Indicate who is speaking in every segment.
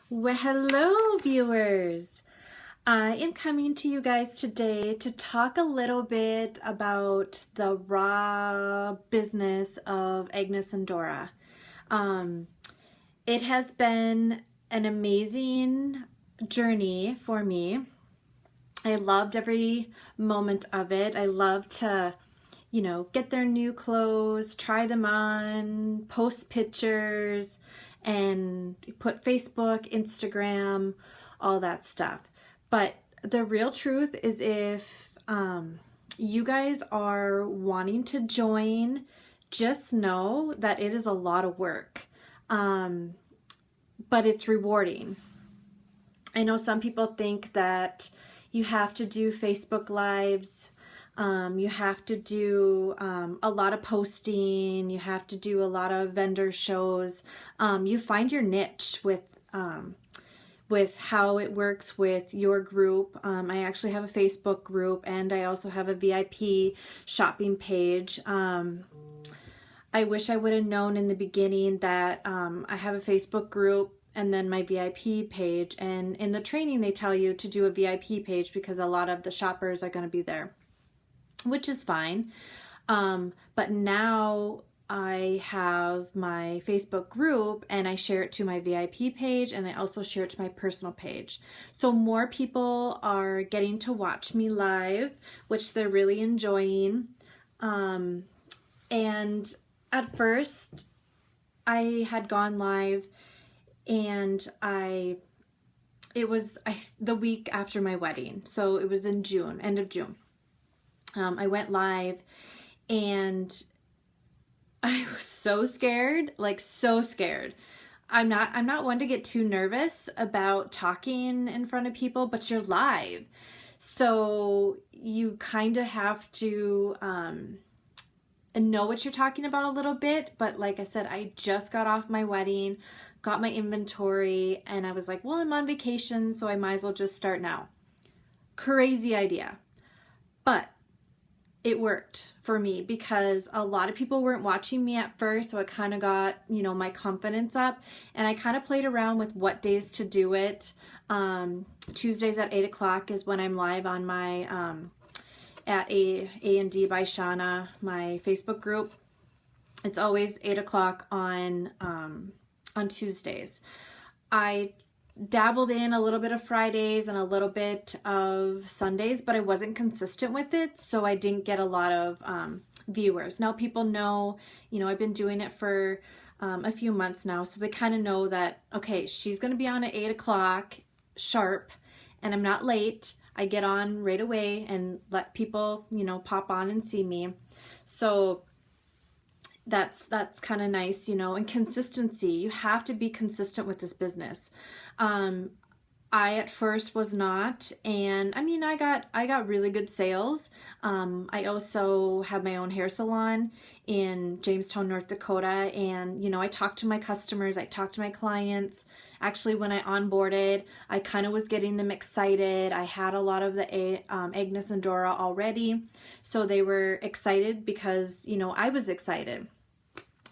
Speaker 1: Well, hello, viewers. I am coming to you guys today to talk a little bit about the raw business of Agnes and Dora. Um, it has been an amazing journey for me. I loved every moment of it. I love to, get their new clothes, try them on, post pictures, and put Facebook, Instagram, all that stuff. But the real truth is if you guys are wanting to join, just know that it is a lot of work, but it's rewarding. I know some people think that you have to do Facebook Lives, you have to do a lot of posting, you have to do a lot of vendor shows. You find your niche with how it works with your group. I actually have a Facebook group and I also have a VIP shopping page. I wish I would have known in the beginning that I have a Facebook group and then my VIP page. And in the training, they tell you to do a VIP page because a lot of the shoppers are going to be there, which is fine. But now I have my Facebook group and I share it to my VIP page and I also share it to my personal page. So more people are getting to watch me live, which they're really enjoying. And at first, I had gone live and it was the week after my wedding. So it was in June, end of June. I went live and I was so scared, like so scared. I'm not one to get too nervous about talking in front of people, but you're live. So you kind of have to know what you're talking about a little bit. But like I said, I just got off my wedding, got my inventory, and I was like, well, I'm on vacation, so I might as well just start now. Crazy idea. But it worked for me because a lot of people weren't watching me at first, so it kind of got, my confidence up, and I kind of played around with what days to do it. Tuesdays at 8 o'clock is when I'm live on my at A&D by Shauna, my Facebook group. It's always 8 o'clock on Tuesdays. I dabbled in a little bit of Fridays and a little bit of Sundays, but I wasn't consistent with it, so I didn't get a lot of viewers. Now people know, I've been doing it for a few months now, so they kind of know that, okay, she's going to be on at 8 o'clock sharp, and I'm not late. I get on right away and let people, pop on and see me. So that's kind of nice, and consistency. You have to be consistent with this business. I at first was not, and I got really good sales. I also have my own hair salon in Jamestown, North Dakota, and I talked to my customers, I talked to my clients. Actually, when I onboarded, I kind of was getting them excited. I had a lot of the Agnes and Dora already, so they were excited because I was excited.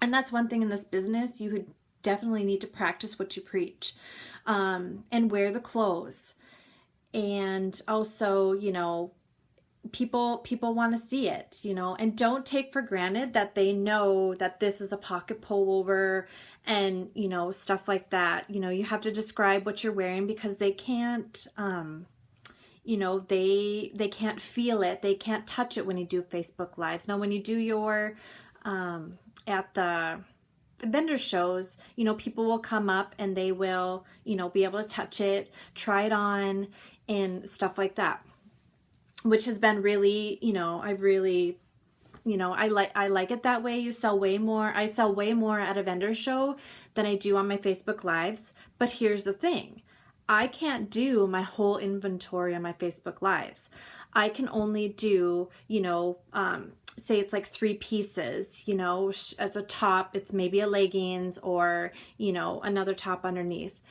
Speaker 1: And that's one thing in this business, you would definitely need to practice what you preach. And wear the clothes. And also, people want to see it, and don't take for granted that they know that this is a pocket pullover and, stuff like that. You have to describe what you're wearing because they can't, they can't feel it. They can't touch it when you do Facebook Lives. Now, when you do your, at the vendor shows, people will come up and they will, be able to touch it, try it on, and stuff like that, which has been really, I've really, I like it that way. You sell way more. I sell way more at a vendor show than I do on my Facebook Lives. But here's the thing. I can't do my whole inventory on my Facebook Lives. I can only do, say it's like 3 pieces, as a top, it's maybe a leggings or, another top underneath.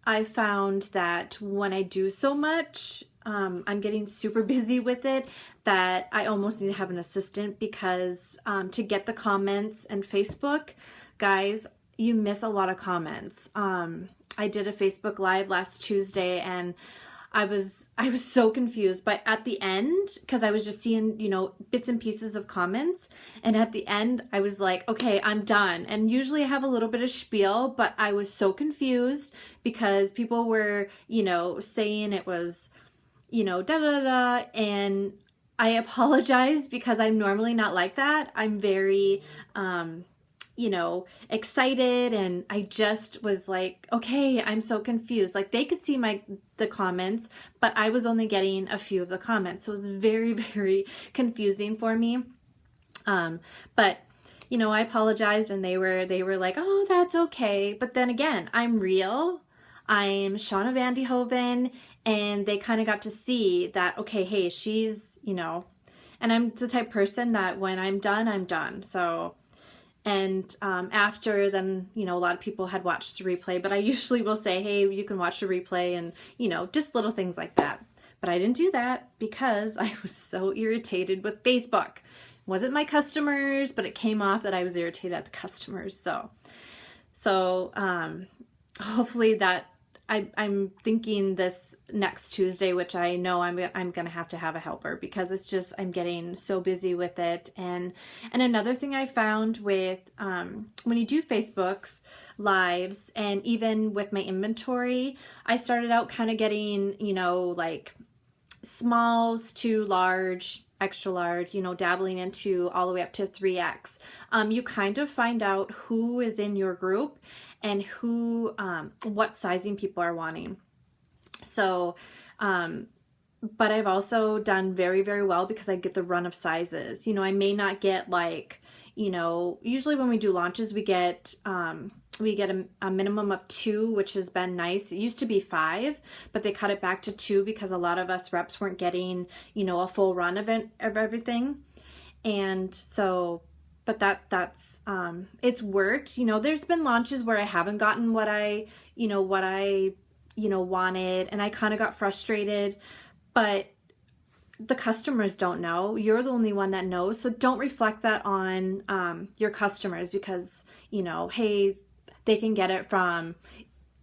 Speaker 1: I found that when I do so much, I'm getting super busy with it that I almost need to have an assistant because to get the comments and Facebook, guys, you miss a lot of comments. I did a Facebook Live last Tuesday, and I was so confused. But at the end, because I was just seeing, you know, bits and pieces of comments, and at the end I was like, okay, I'm done. And usually I have a little bit of spiel, but I was so confused because people were, you know, saying it was, you know, da da da, and I apologized because I'm normally not like that. I'm very you know, excited, and I just was like, okay, I'm so confused. Like, they could see the comments, but I was only getting a few of the comments, so it was very, very confusing for me. But you know, I apologized, and they were like, oh, that's okay. But then again, I'm real. I'm Shauna Vandehoven, and they kind of got to see that, okay, hey, she's, you know, and I'm the type of person that when I'm done, I'm done. So, and after then, you know, a lot of people had watched the replay, but I usually will say, hey, you can watch the replay, and, you know, just little things like that. But I didn't do that because I was so irritated with Facebook. It wasn't my customers, but it came off that I was irritated at the customers. So hopefully that, I'm thinking this next Tuesday, which I know I'm going to have a helper, because it's just, I'm getting so busy with it. And another thing I found with, when you do Facebook's lives, and even with my inventory, I started out kind of getting, you know, like smalls to large, extra large, you know, dabbling into all the way up to 3X. You kind of find out who is in your group and who, what sizing people are wanting. So, but I've also done very, very well because I get the run of sizes. You know, I may not get like, you know, usually when we do launches, we get a minimum of 2, which has been nice. It used to be 5, but they cut it back to 2 because a lot of us reps weren't getting, you know, a full run of everything. And so, but that's, it's worked. You know, there's been launches where I haven't gotten what I wanted, and I kind of got frustrated, but the customers don't know. You're the only one that knows. So don't reflect that on your customers, because, you know, hey, they can get it from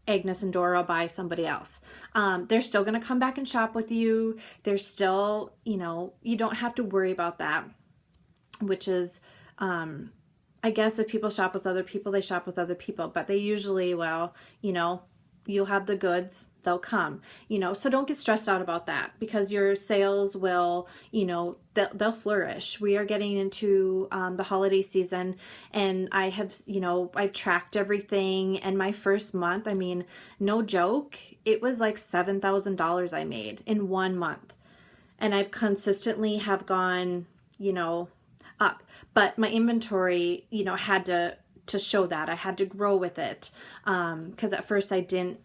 Speaker 1: Agnes and Dora by somebody else. They're still going to come back and shop with you. They're still, you know, you don't have to worry about that, which is, I guess if people shop with other people, they shop with other people, but they usually, well, you know, you'll have the goods, they'll come, you know, so don't get stressed out about that, because your sales will, you know, they'll flourish. We are getting into the holiday season, and I have, you know, I've tracked everything, and my first month, I mean, no joke, it was like $7,000 I made in 1 month, and I've consistently have gone, you know, up, but my inventory, you know, had to show that. I had to grow with it, because at first I didn't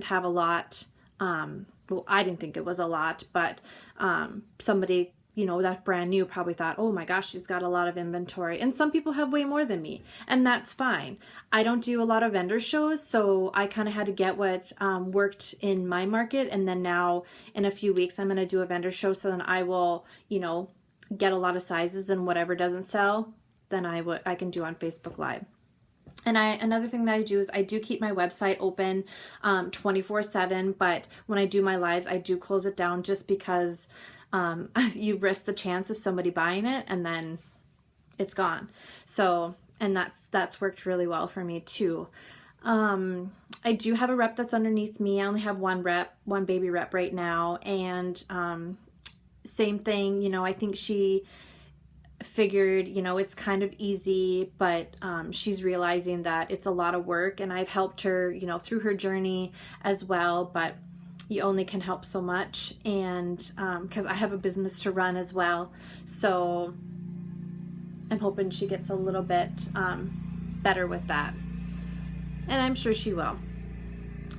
Speaker 1: have a lot. Well, I didn't think it was a lot, but somebody, you know, that's brand new probably thought, oh my gosh, she's got a lot of inventory. And some people have way more than me, and that's fine. I don't do a lot of vendor shows, so I kind of had to get what worked in my market, and then now in a few weeks I'm going to do a vendor show, so then I will, you know, get a lot of sizes, and whatever doesn't sell, then I can do on Facebook Live. And another thing that I do is I do keep my website open 24/7, but when I do my lives, I do close it down, just because you risk the chance of somebody buying it and then it's gone. So, and that's worked really well for me too. I do have a rep that's underneath me. I only have one baby rep right now, and same thing, you know, I think she figured, you know, it's kind of easy, but she's realizing that it's a lot of work, and I've helped her, you know, through her journey as well, but you only can help so much. And because I have a business to run as well, so I'm hoping she gets a little bit better with that, and I'm sure she will,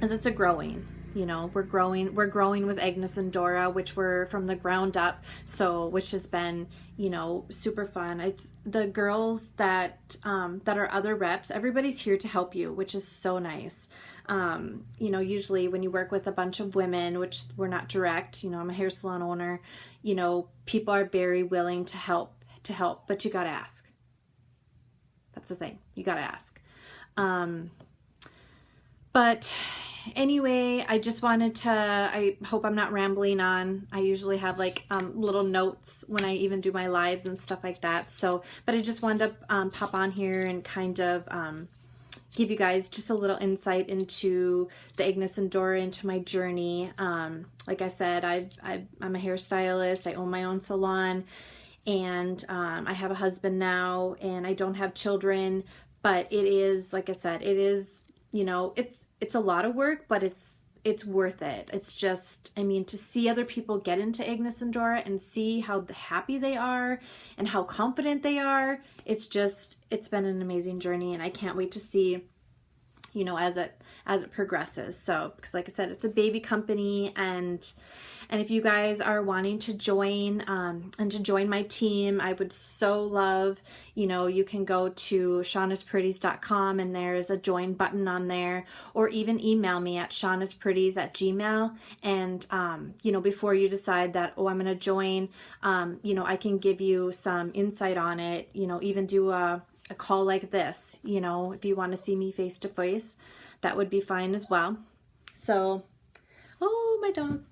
Speaker 1: as it's a growing. You know, we're growing with Agnes and Dora, which were from the ground up. So, which has been, you know, super fun. It's the girls that are other reps. Everybody's here to help you, which is so nice. You know, usually when you work with a bunch of women, which we're not direct, you know, I'm a hair salon owner, you know, people are very willing to help, but you got to ask. That's the thing. You got to ask. But anyway, I just wanted to, I hope I'm not rambling on. I usually have like little notes when I even do my lives and stuff like that. So, but I just wanted to pop on here and kind of give you guys just a little insight into the Agnes and Dora, into my journey. Like I said, I'm a hairstylist. I own my own salon, and I have a husband now, and I don't have children, but it is, like I said, it is, you know, it's a lot of work, but it's worth it. It's just, I mean, to see other people get into Agnes and Dora and see how happy they are and how confident they are, it's been an amazing journey, and I can't wait to see, you know, as it progresses. So, because like I said, it's a baby company, and if you guys are wanting to join and to join my team, I would so love, you know, you can go to shawnasPretties.com, and there's a join button on there, or even email me at shawnasPretties@gmail. And you know, before you decide that, oh, I'm going to join, you know, I can give you some insight on it, you know, even do a call like this, you know, if you want to see me face to face, that would be fine as well. So, oh, my dog.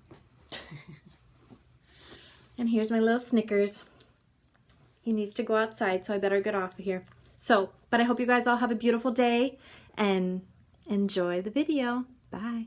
Speaker 1: And here's my little Snickers. He needs to go outside, so I better get off of here. So, but I hope you guys all have a beautiful day and enjoy the video. Bye.